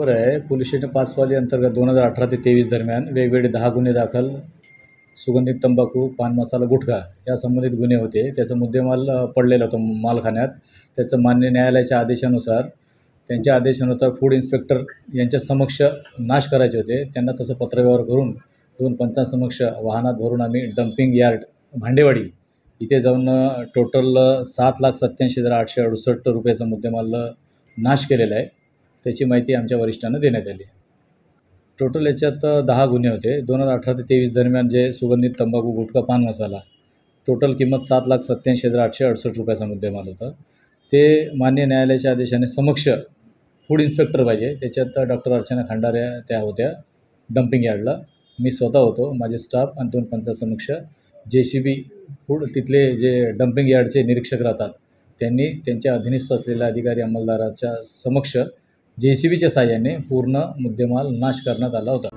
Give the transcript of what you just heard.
बरोबर आहे. Police station 5 Pali अंतर्गत 2018 ते 23 दरम्यान वेगवेगळे 10 गुन्हे दाखल, सुगंधित तंबाखू, पान मसाला, गुटखा या संबंधित गुन्हे होते. त्याचा मुद्देमाल पडलेला होता मालखान्यात. त्याचं मान्य न्यायालयाच्या आदेशानुसार, त्यांच्या आदेशानुसार फूड इन्स्पेक्टर यांच्या समक्ष नाश करायचे होते. त्यांना तसं पत्रव्यवहार करून 2 पंचांसमक्ष वाहनात भरून आम्ही डम्पिंग यार्ड भांडेवाडी इथे जाऊन टोटल 7,87,868 रुपयाचा मुद्देमाल नाश केलेला आहे. त्याची माहिती आमच्या वरिष्ठांना देण्यात आली. टोटल याच्यात 10 गुन्हे होते. 2018 ते 23 दरम्यान जे सुगंधित तंबाखू, गुटखा, पान मसाला टोटल किंमत 7,87,868 रुपयाचा मुद्देमाल होता. ते मान्य न्यायालयाच्या आदेशाने समक्ष फूड इन्स्पेक्टर पाहिजे, त्याच्यात डॉक्टर अर्चना खंडारे त्या होत्या डम्पिंग यार्डला. मी स्वतः होतो, माझे स्टाफ आणि 2 पंचांसमक्ष JCB फूड तिथले जे डम्पिंग यार्डचे निरीक्षक राहतात त्यांनी त्यांच्या अधीनस्थ असलेल्या अधिकारी अंमलदाराच्या समक्ष JCBच्या साहाय्याने पूर्ण मुद्देमाल नाश करण्यात आला होता.